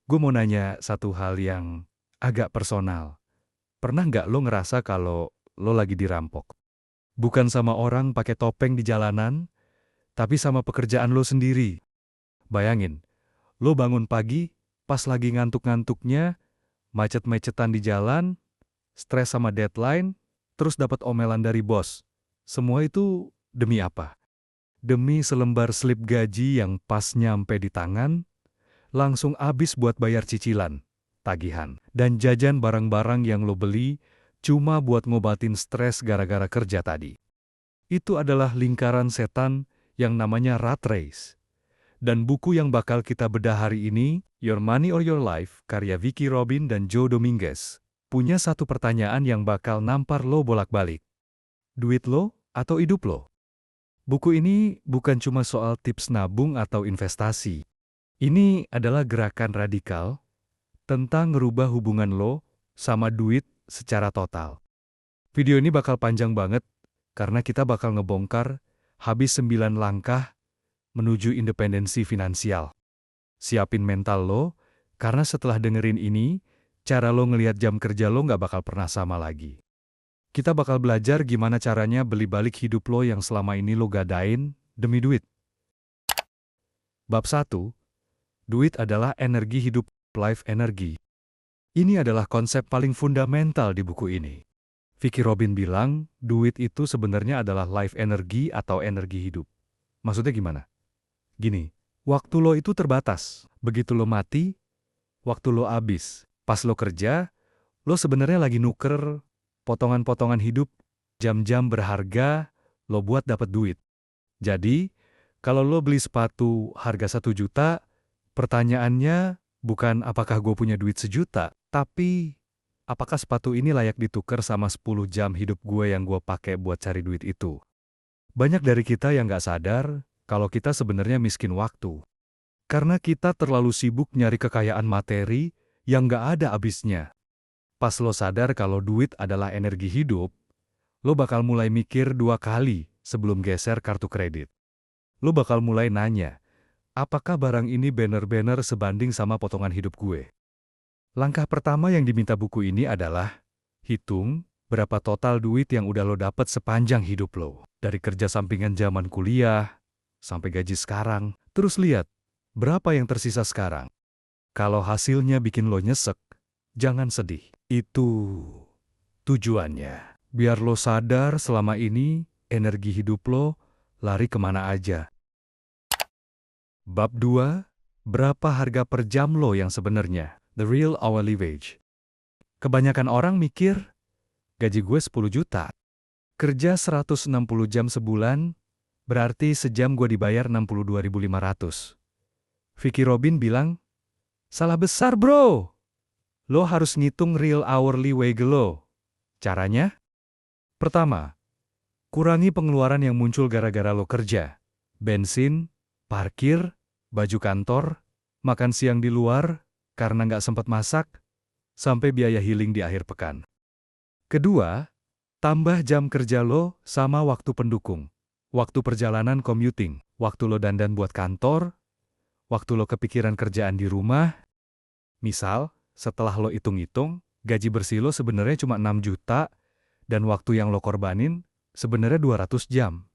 Gue mau nanya satu hal yang agak personal. Pernah nggak lo ngerasa kalau lo lagi dirampok? Bukan sama orang pakai topeng di jalanan, tapi sama pekerjaan lo sendiri. Bayangin, lo bangun pagi, pas lagi ngantuk-ngantuknya, macet-macetan di jalan, stres sama deadline, terus dapat omelan dari bos. Semua itu demi apa? Demi selembar slip gaji yang pas nyampe di tangan, langsung habis buat bayar cicilan, tagihan, dan jajan barang-barang yang lo beli cuma buat ngobatin stres gara-gara kerja tadi. Itu adalah lingkaran setan yang namanya rat race. Dan buku yang bakal kita bedah hari ini, Your Money or Your Life, karya Vicky Robin dan Joe Dominguez, punya satu pertanyaan yang bakal nampar lo bolak-balik. Duit lo atau hidup lo? Buku ini bukan cuma soal tips nabung atau investasi. Ini adalah gerakan radikal tentang ngerubah hubungan lo sama duit secara total. Video ini bakal panjang banget karena kita bakal ngebongkar habis 9 langkah menuju independensi finansial. Siapin mental lo, karena setelah dengerin ini, cara lo ngelihat jam kerja lo nggak bakal pernah sama lagi. Kita bakal belajar gimana caranya beli balik hidup lo yang selama ini lo gadain demi duit. Bab 1. Duit adalah energi hidup, life energy. Ini adalah konsep paling fundamental di buku ini. Vicky Robin bilang, duit itu sebenarnya adalah life energy atau energi hidup. Maksudnya gimana? Gini, waktu lo itu terbatas. Begitu lo mati, waktu lo habis. Pas lo kerja, lo sebenarnya lagi nuker potongan-potongan hidup, jam-jam berharga, lo buat dapat duit. Jadi, kalau lo beli sepatu harga 1 juta, pertanyaannya bukan apakah gue punya duit 1 juta, tapi apakah sepatu ini layak ditukar sama 10 jam hidup gue yang gue pakai buat cari duit itu. Banyak dari kita yang nggak sadar kalau kita sebenarnya miskin waktu. Karena kita terlalu sibuk nyari kekayaan materi yang nggak ada habisnya. Pas lo sadar kalau duit adalah energi hidup, lo bakal mulai mikir 2 kali sebelum geser kartu kredit. Lo bakal mulai nanya, apakah barang ini bener-bener sebanding sama potongan hidup gue? Langkah pertama yang diminta buku ini adalah, hitung berapa total duit yang udah lo dapat sepanjang hidup lo. Dari kerja sampingan zaman kuliah, sampai gaji sekarang. Terus lihat, berapa yang tersisa sekarang. Kalau hasilnya bikin lo nyesek, jangan sedih. Itu tujuannya. Biar lo sadar selama ini, energi hidup lo lari kemana aja. Bab 2. Berapa harga per jam lo yang sebenarnya? The real hourly wage. Kebanyakan orang mikir, gaji gue 10 juta. Kerja 160 jam sebulan, berarti sejam gue dibayar 62.500. Vicky Robin bilang, salah besar bro. Lo harus ngitung real hourly wage lo. Caranya? Pertama, kurangi pengeluaran yang muncul gara-gara lo kerja. Bensin, parkir, baju kantor, makan siang di luar karena nggak sempat masak, sampai biaya healing di akhir pekan. Kedua, tambah jam kerja lo sama waktu pendukung. Waktu perjalanan commuting, waktu lo dandan buat kantor, waktu lo kepikiran kerjaan di rumah. Misal, setelah lo hitung-hitung, gaji bersih lo sebenarnya cuma 6 juta, dan waktu yang lo korbanin sebenarnya 200 jam.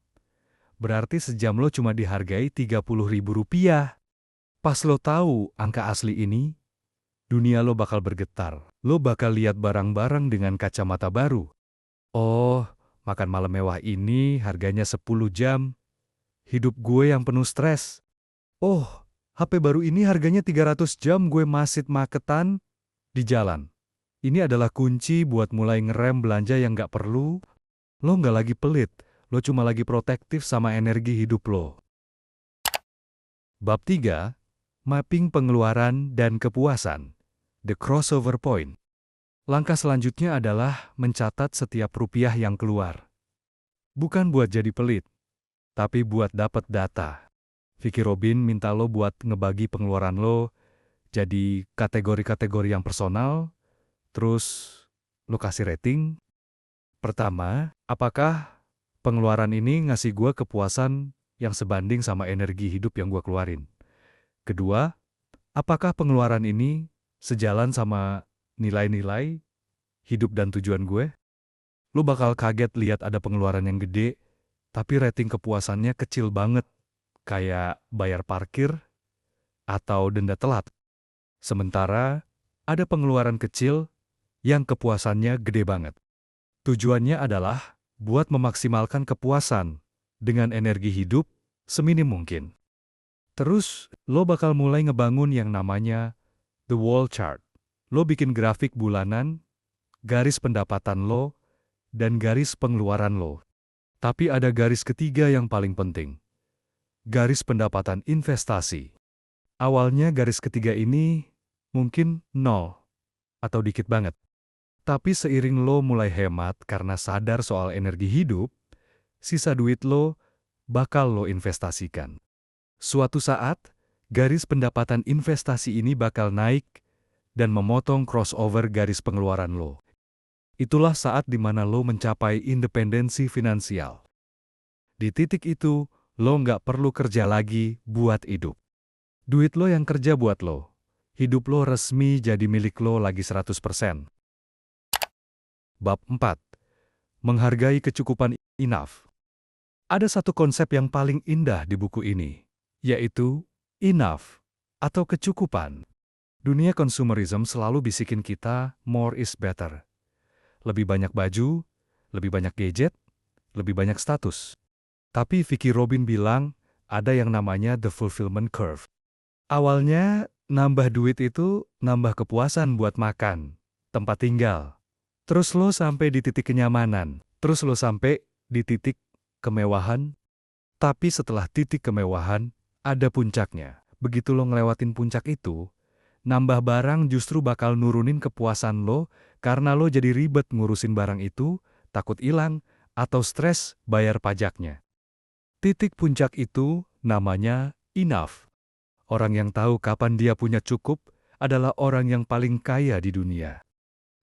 Berarti sejam lo cuma dihargai 30.000 rupiah. Pas lo tahu angka asli ini, dunia lo bakal bergetar. Lo bakal lihat barang-barang dengan kacamata baru. Oh, makan malam mewah ini harganya 10 jam. Hidup gue yang penuh stres. Oh, HP baru ini harganya 300 jam gue masih maketan di jalan. Ini adalah kunci buat mulai ngerem belanja yang nggak perlu. Lo nggak lagi pelit, lo cuma lagi protektif sama energi hidup lo. Bab 3. Mapping pengeluaran dan kepuasan. The crossover point. Langkah selanjutnya adalah mencatat setiap rupiah yang keluar. Bukan buat jadi pelit, tapi buat dapat data. Vicky Robin minta lo buat ngebagi pengeluaran lo jadi kategori-kategori yang personal, terus lo kasih rating. Pertama, apakah pengeluaran ini ngasih gue kepuasan yang sebanding sama energi hidup yang gue keluarin? Kedua, Apakah pengeluaran ini sejalan sama nilai-nilai hidup dan tujuan gue? Lo bakal kaget lihat ada pengeluaran yang gede, tapi rating kepuasannya kecil banget, kayak bayar parkir atau denda telat. Sementara ada pengeluaran kecil yang kepuasannya gede banget. Tujuannya adalah buat memaksimalkan kepuasan dengan energi hidup seminim mungkin. Terus, lo bakal mulai ngebangun yang namanya The Wall Chart. Lo bikin grafik bulanan, garis pendapatan lo, dan garis pengeluaran lo. Tapi ada garis ketiga yang paling penting. Garis pendapatan investasi. Awalnya garis ketiga ini mungkin nol atau dikit banget. Tapi seiring lo mulai hemat karena sadar soal energi hidup, sisa duit lo bakal lo investasikan. Suatu saat, garis pendapatan investasi ini bakal naik dan memotong crossover garis pengeluaran lo. Itulah saat di mana lo mencapai independensi finansial. Di titik itu, lo nggak perlu kerja lagi buat hidup. Duit lo yang kerja buat lo. Hidup lo resmi jadi milik lo lagi 100%. Bab 4. Menghargai kecukupan enough. Ada satu konsep yang paling indah di buku ini, yaitu enough atau kecukupan. Dunia consumerism selalu bisikin kita more is better. Lebih banyak baju, lebih banyak gadget, lebih banyak status. Tapi Vicky Robin bilang ada yang namanya the fulfillment curve. Awalnya nambah duit itu nambah kepuasan buat makan, tempat tinggal. Terus lo sampai di titik kenyamanan. Terus lo sampai di titik kemewahan. Tapi setelah titik kemewahan, ada puncaknya. Begitu lo ngelewatin puncak itu, nambah barang justru bakal nurunin kepuasan lo karena lo jadi ribet ngurusin barang itu, takut hilang, atau stres bayar pajaknya. Titik puncak itu namanya enough. Orang yang tahu kapan dia punya cukup adalah orang yang paling kaya di dunia.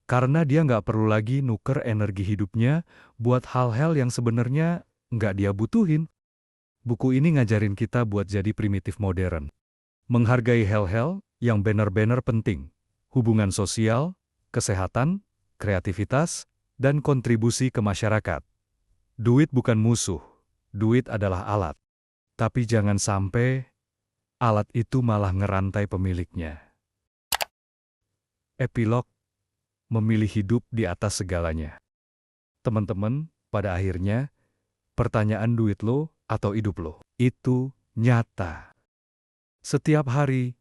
Karena dia nggak perlu lagi nuker energi hidupnya buat hal-hal yang sebenarnya nggak dia butuhin. Buku ini ngajarin kita buat jadi primitif modern. Menghargai hal-hal yang benar-benar penting. Hubungan sosial, kesehatan, kreativitas, dan kontribusi ke masyarakat. Duit bukan musuh. Duit adalah alat. Tapi jangan sampai alat itu malah ngerantai pemiliknya. Epilog. Memilih hidup di atas segalanya. Teman-teman, pada akhirnya, pertanyaan duit lo atau hidup lo, itu nyata. Setiap hari,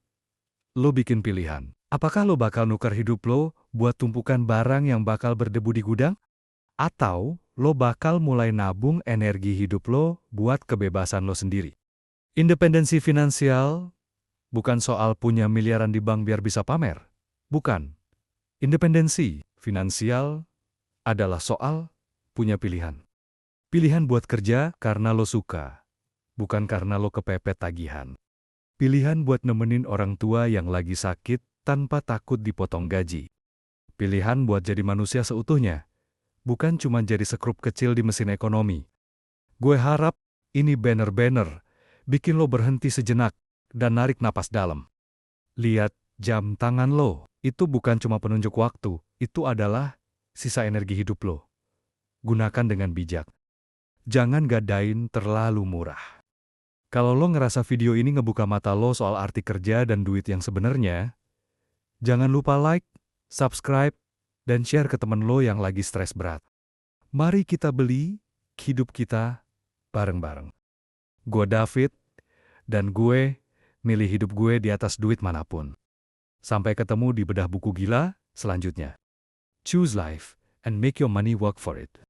lo bikin pilihan. Apakah lo bakal nuker hidup lo buat tumpukan barang yang bakal berdebu di gudang? Atau lo bakal mulai nabung energi hidup lo buat kebebasan lo sendiri? Independensi finansial bukan soal punya miliaran di bank biar bisa pamer. Bukan. Independensi finansial adalah soal punya pilihan. Pilihan buat kerja karena lo suka, bukan karena lo kepepet tagihan. Pilihan buat nemenin orang tua yang lagi sakit tanpa takut dipotong gaji. Pilihan buat jadi manusia seutuhnya, bukan cuma jadi sekrup kecil di mesin ekonomi. Gue harap ini banner-banner bikin lo berhenti sejenak dan narik napas dalam. Lihat jam tangan lo. Itu bukan cuma penunjuk waktu, itu adalah sisa energi hidup lo. Gunakan dengan bijak. Jangan gadain terlalu murah. Kalau lo ngerasa video ini ngebuka mata lo soal arti kerja dan duit yang sebenarnya, jangan lupa like, subscribe, dan share ke temen lo yang lagi stres berat. Mari kita beli hidup kita bareng-bareng. Gue David, dan gue milih hidup gue di atas duit manapun. Sampai ketemu di bedah buku gila selanjutnya. Choose life and make your money work for it.